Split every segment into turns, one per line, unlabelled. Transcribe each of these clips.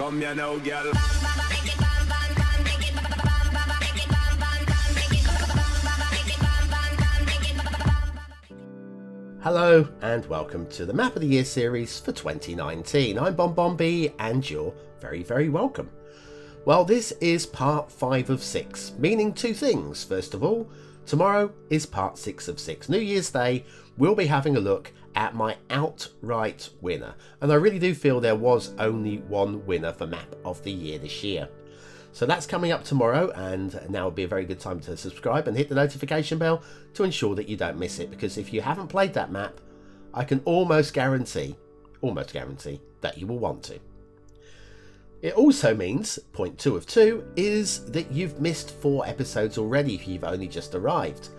Come here now, girl.
Hello and welcome to the Map of the Year series for 2019. I'm BonBonB and you're very, very welcome. Well, this is part 5 of 6, meaning two things. First of all, tomorrow is part 6 of 6. New Year's Day, we'll be having a look at my outright winner. And I really do feel there was only one winner for Map of the Year this year. So that's coming up tomorrow, and now would be a very good time to subscribe and hit the notification bell to ensure that you don't miss it, because if you haven't played that map, I can almost guarantee that you will want to. It also means, point 2 of 2, is that you've missed 4 episodes already if you've only just arrived.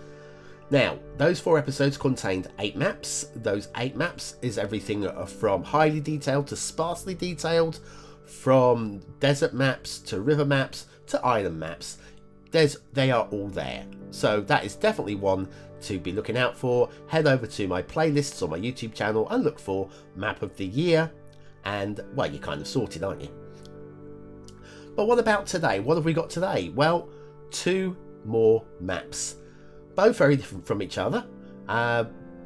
Now, those 4 episodes contained 8 maps. Those 8 maps is everything from highly detailed to sparsely detailed, from desert maps to river maps to island maps. They are all there. So that is definitely one to be looking out for. Head over to my playlists on my YouTube channel and look for Map of the Year. And, well, you're kind of sorted, aren't you? But what about today? What have we got today? Well, 2 more maps. Both very different from each other.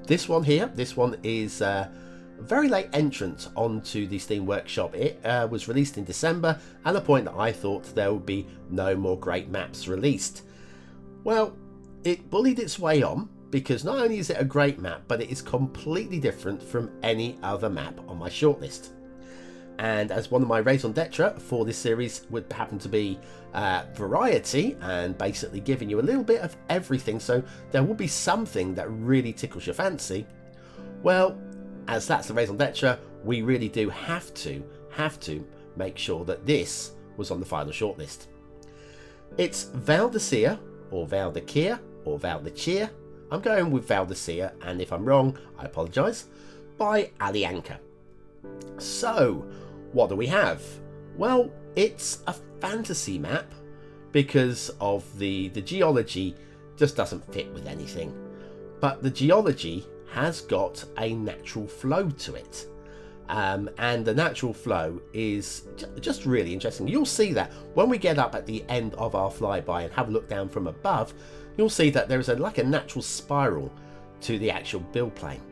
This one is a very late entrant onto the Steam Workshop. It was released in December, at the point that I thought there would be no more great maps released. Well, it bullied its way on, because not only is it a great map, but it is completely different from any other map on my shortlist. And as one of my raison d'etre for this series would happen to be variety, and basically giving you a little bit of everything, so there will be something that really tickles your fancy. Well, as that's the raison d'etre, we really do have to make sure that this was on the final shortlist. It's Val the Seer, or Val di Cier, or Val di Cier. I'm going with Val the Seer, and if I'm wrong, I apologise, by Alianka. So, what do we have? Well, it's a fantasy map because of the geology just doesn't fit with anything. But the geology has got a natural flow to it. And the natural flow is just really interesting. You'll see that when we get up at the end of our flyby and have a look down from above, you'll see that there is like a natural spiral to the actual build plane.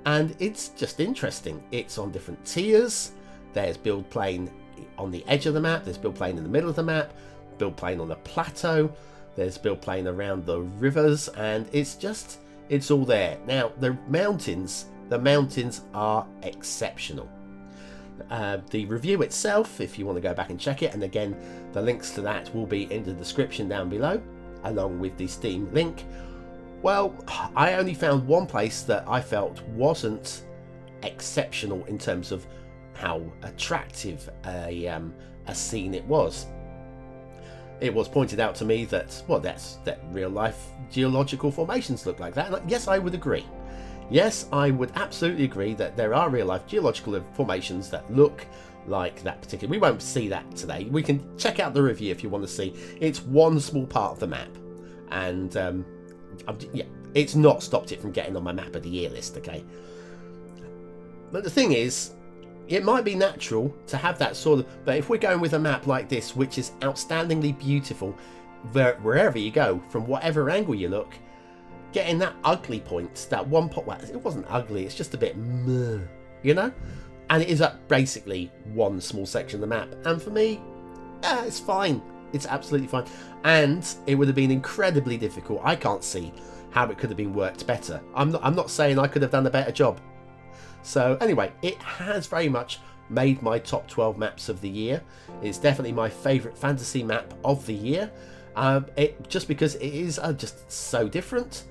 And it's just interesting. It's on different tiers. There's build plane on the edge of the map. There's build plane in the middle of the map. Build plane on the plateau. There's build plane around the rivers. And it's all there. Now, the mountains are exceptional. The review itself, if you want to go back and check it, and again, the links to that will be in the description down below, along with the Steam link. Well, I only found one place that I felt wasn't exceptional in terms of how attractive a scene it was. It was pointed out to me that, well, that real life geological formations look like that. And yes, I would agree. Yes, I would absolutely agree that there are real life geological formations that look like that particular. We won't see that today. We can check out the review if you want to see. It's one small part of the map. And yeah, it's not stopped it from getting on my Map of the Year list, okay? But the thing is, it might be natural to have that sort of, but if we're going with a map like this, which is outstandingly beautiful, wherever you go, from whatever angle you look, getting that ugly point, that one pot, well, it wasn't ugly, it's just a bit meh, you know? And it is up basically one small section of the map, and for me, it's fine. It's absolutely fine. And it would have been incredibly difficult. I can't see how it could have been worked better. I'm not saying I could have done a better job. So anyway, it has very much made my top 12 maps of the year. It's definitely my favourite fantasy map of the year. Just because it is just so different.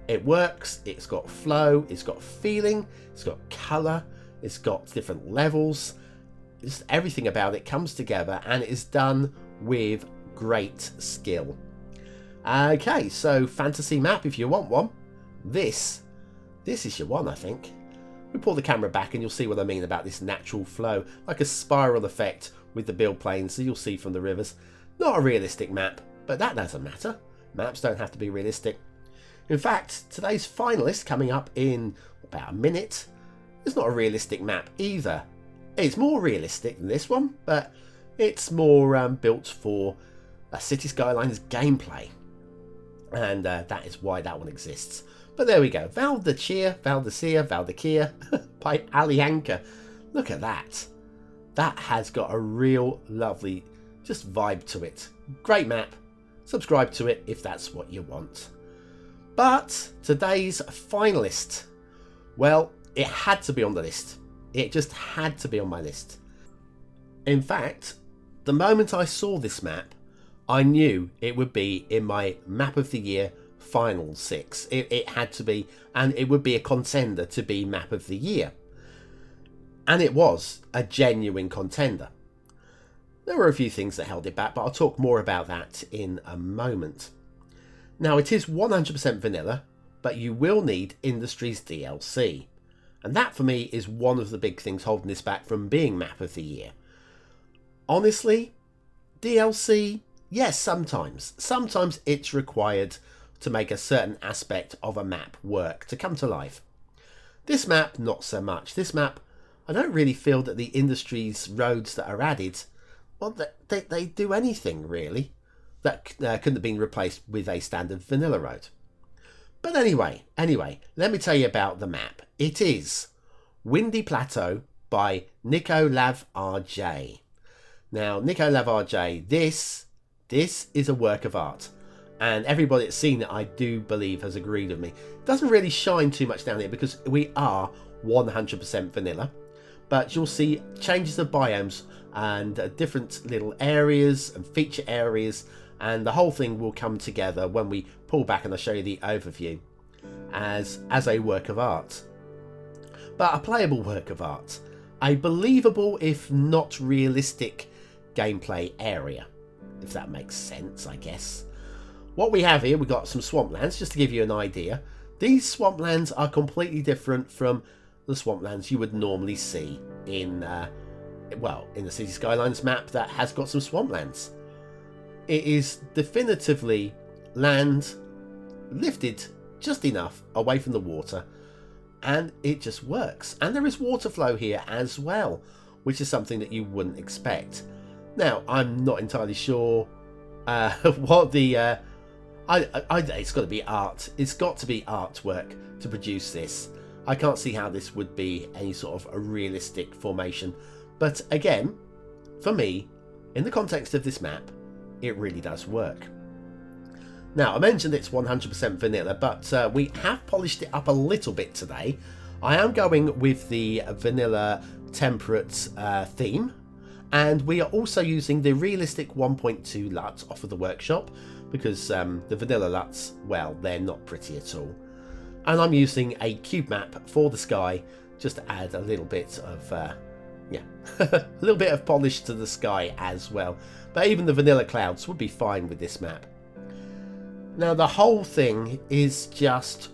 It works, it's got flow, it's got feeling, it's got colour, it's got different levels. Just everything about it comes together, and it is done with great skill. Okay, so fantasy map, if you want one, this is your one, I think. We pull the camera back and you'll see what I mean about this natural flow, like a spiral effect with the build planes that you'll see from the rivers. Not a realistic map, but that doesn't matter. Maps don't have to be realistic. In fact, today's finalist, coming up in about a minute, is not a realistic map either. It's more realistic than this one, but It's more built for City Skylines gameplay, and that is why that one exists. But there we go. Val the Cier, Val the Seer, Val the Cier by Alianka. Look at that. That has got a real lovely just vibe to it. Great map. Subscribe to it if that's what you want. But today's finalist, well, it had to be on the list. It just had to be on my list. In fact, the moment I saw this map, I knew it would be in my Map of the Year final 6. It had to be, and it would be a contender to be Map of the Year. And it was a genuine contender. There were a few things that held it back, but I'll talk more about that in a moment. Now, it is 100% vanilla, but you will need Industries DLC. And that for me is one of the big things holding this back from being Map of the Year. Honestly, DLC, yes, sometimes. Sometimes it's required to make a certain aspect of a map work, to come to life. This map, not so much. This map, I don't really feel that the Industries roads that are added, well, they do anything, really, that couldn't have been replaced with a standard vanilla road. But anyway, let me tell you about the map. It is Windy Plateau by nikolavrj. Now, nikolavrj, this is a work of art. And everybody that's seen it, I do believe, has agreed with me. It doesn't really shine too much down here because we are 100% vanilla. But you'll see changes of biomes and different little areas and feature areas. And the whole thing will come together when we pull back and I'll show you the overview as a work of art. But a playable work of art. A believable, if not realistic, gameplay area. If that makes sense, I guess. What we have here, we've got some swamplands, just to give you an idea. These swamplands are completely different from the swamplands you would normally see in, in the City Skylines map that has got some swamplands. It is definitively land lifted just enough away from the water, and it just works. And there is water flow here as well, which is something that you wouldn't expect. Now, I'm not entirely sure what the... it's got to be art. It's got to be artwork to produce this. I can't see how this would be any sort of a realistic formation. But again, for me, in the context of this map, it really does work. Now, I mentioned it's 100% vanilla, but we have polished it up a little bit today. I am going with the vanilla temperate theme, and we are also using the realistic 1.2 LUT off of the workshop, because the vanilla LUTs, well, they're not pretty at all. And I'm using a cube map for the sky, just to add a little bit of, a little bit of polish to the sky as well. But even the vanilla clouds would be fine with this map. Now, the whole thing is just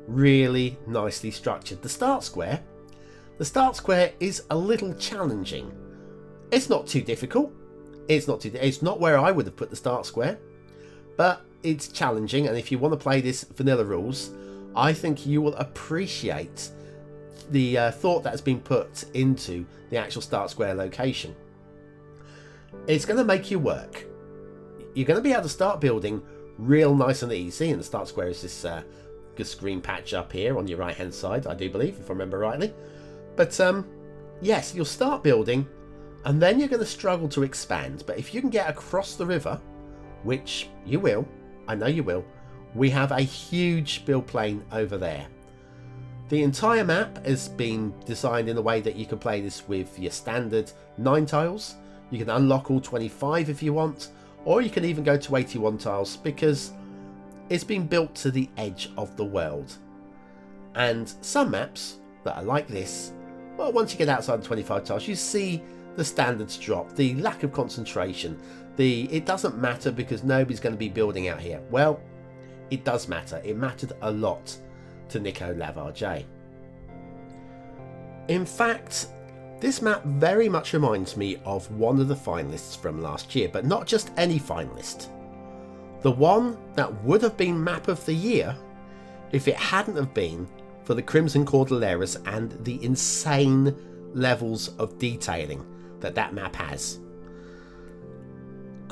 really nicely structured. The start square is a little challenging. It's not too difficult. It's not where I would have put the start square, but it's challenging. And if you want to play this vanilla rules, I think you will appreciate the thought that has been put into the actual start square location. It's going to make you work. You're going to be able to start building real nice and easy, and the start square is this good green patch up here on your right hand side, I do believe, if I remember rightly. But yes, you'll start building, and then you're going to struggle to expand. But if you can get across the river, which you will, I know you will, we have a huge build plane over there. The entire map has been designed in a way that you can play this with your standard 9 tiles. You can unlock all 25 if you want, or you can even go to 81 tiles, because it's been built to the edge of the world. And some maps that are like this, well, once you get outside the 25 tiles, you see the standards drop, the lack of concentration, it doesn't matter because nobody's going to be building out here. Well, it does matter. It mattered a lot to nikolavrj. In fact, this map very much reminds me of one of the finalists from last year, but not just any finalist. The one that would have been Map of the Year if it hadn't have been for the Crimson Cordilleras and the insane levels of detailing that map has.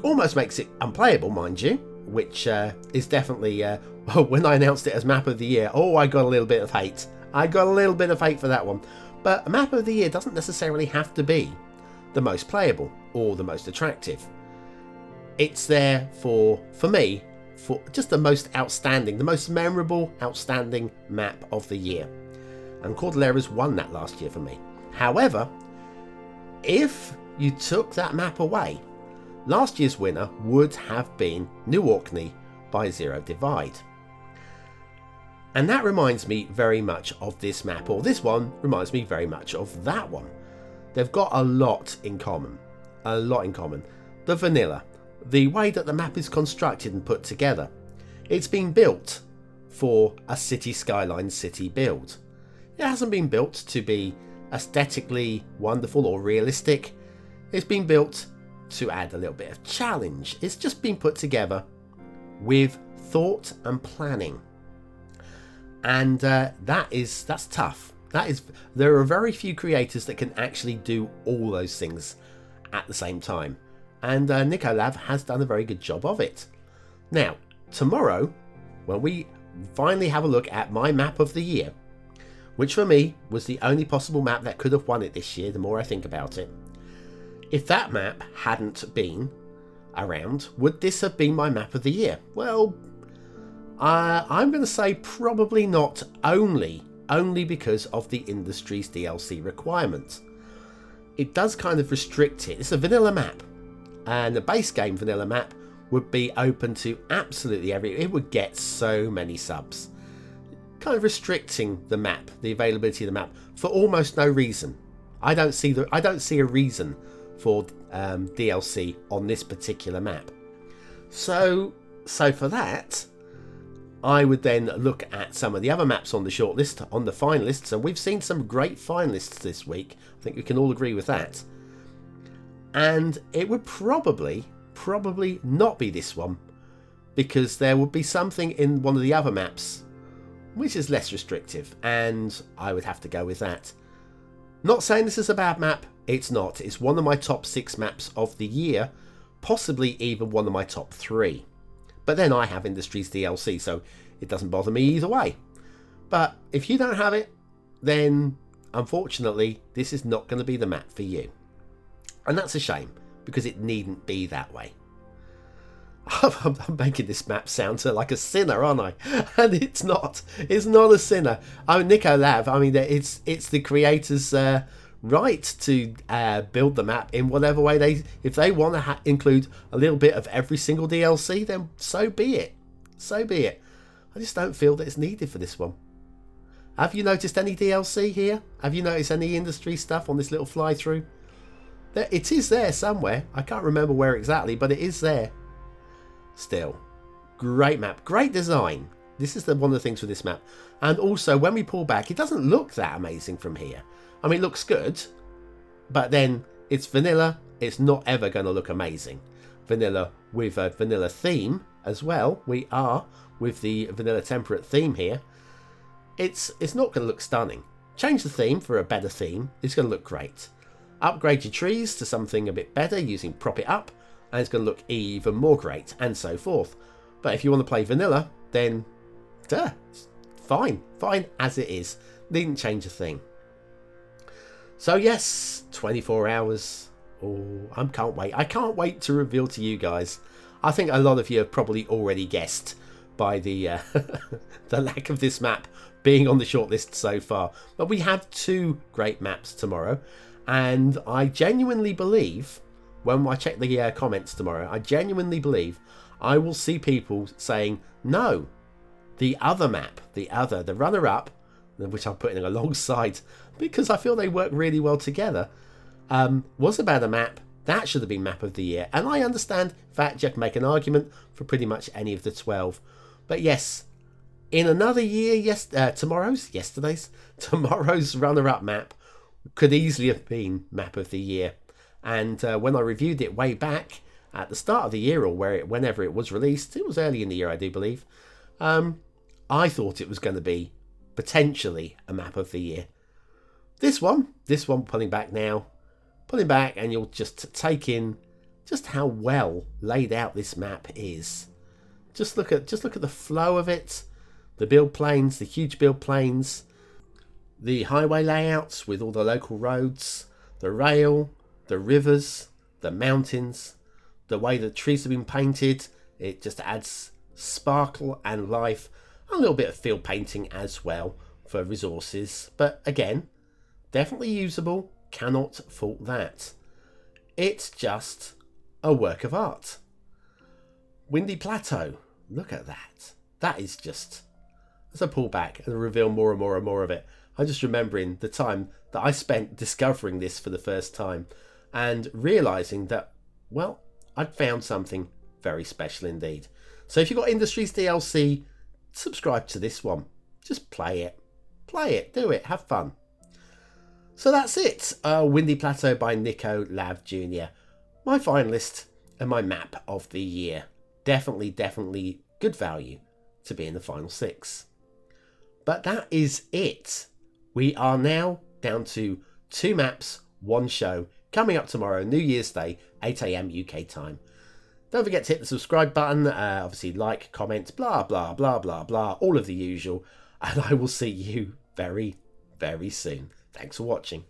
almost makes it unplayable, mind you, which is definitely, when I announced it as Map of the Year, I got a little bit of hate. I got a little bit of hate for that one. But a Map of the Year doesn't necessarily have to be the most playable or the most attractive. It's there for me, for just the most outstanding, the most memorable, outstanding map of the year. And Cordilleras won that last year for me. However, if you took that map away, last year's winner would have been New Orkney by Zero Divide. And that reminds me very much of this map, or this one reminds me very much of that one. They've got a lot in common. A lot in common. The vanilla, the way that the map is constructed and put together. It's been built for a city skyline city build. It hasn't been built to be aesthetically wonderful or realistic. It's been built to add a little bit of challenge. It's just been put together with thought and planning. And that's tough. There are very few creators that can actually do all those things at the same time. And nikolavrj has done a very good job of it. Now, tomorrow, when we finally have a look at my map of the year, which for me was the only possible map that could have won it this year, the more I think about it. If that map hadn't been around, would this have been my map of the year? Well, I'm going to say probably not, only because of the industry's DLC requirements. It does kind of restrict it. It's a vanilla map, and the base game vanilla map would be open to absolutely it would get so many subs, kind of restricting the map, the availability of the map, for almost no reason. I don't see a reason for DLC on this particular map. So for that, I would then look at some of the other maps on the shortlist, on the finalists, and we've seen some great finalists this week. I think we can all agree with that. And it would probably not be this one, because there would be something in one of the other maps which is less restrictive, and I would have to go with that. Not saying this is a bad map, it's not. It's one of my top 6 maps of the year, possibly even one of my top 3. But then I have Industries DLC, so it doesn't bother me either way. But if you don't have it, then unfortunately this is not going to be the map for you. And that's a shame, because it needn't be that way. I'm making this map sound like a sinner, aren't I? And it's not. It's not a sinner. nikolavrj, I mean, it's the creators' right to build the map in whatever way if they want to include a little bit of every single DLC, then so be it. So be it. I just don't feel that it's needed for this one. Have you noticed any DLC here? Have you noticed any industry stuff on this little fly through? It is there somewhere. I can't remember where exactly, but it is there. Still, great map, great design. This is one of the things with this map. And also, when we pull back, it doesn't look that amazing from here. I mean, it looks good, but then it's vanilla. It's not ever going to look amazing. Vanilla with a vanilla theme as well. We are with the vanilla temperate theme here. It's not going to look stunning. Change the theme for a better theme. It's going to look great. Upgrade your trees to something a bit better using Prop It Up, and it's going to look even more great, and so forth. But if you want to play vanilla, then fine as it is. Needn't change a thing. So yes, 24 hours. Oh, I can't wait. I can't wait to reveal to you guys. I think a lot of you have probably already guessed by the the lack of this map being on the shortlist so far. But we have 2 great maps tomorrow, and I genuinely believe, when I check the comments tomorrow, I genuinely believe I will see people saying, no, the other map, the runner-up, which I'm putting alongside, because I feel they work really well together, was about a map that should have been map of the year. And I understand, in fact, you can make an argument for pretty much any of the 12. But yes, in another year, tomorrow's runner-up map could easily have been map of the year. And when I reviewed it way back at the start of the year, or whenever it was released, it was early in the year, I do believe, I thought it was going to be potentially a map of the year. This one pulling back now, and you'll just take in just how well laid out this map is. Just look at the flow of it, the build planes, the huge build planes, the highway layouts with all the local roads, the rail, the rivers, the mountains, the way the trees have been painted. It just adds sparkle and life, a little bit of field painting as well for resources. But again, definitely usable, cannot fault that. It's just a work of art. Windy Plateau, look at that. That is just, as I pull back and reveal more and more and more of it, I'm just remembering the time that I spent discovering this for the first time and realising that, well, I'd found something very special indeed. So if you've got Industries DLC, subscribe to this one. Just play it. Play it, do it, have fun. So that's it. Windy Plateau by nikolavrj Jr. My finalist and my map of the year. Definitely good value to be in the final 6. But that is it. We are now down to 2 maps, 1 show, coming up tomorrow, New Year's Day, 8 AM UK time. Don't forget to hit the subscribe button, obviously like, comment, blah, blah, blah, blah, blah, all of the usual. And I will see you very soon. Thanks for watching.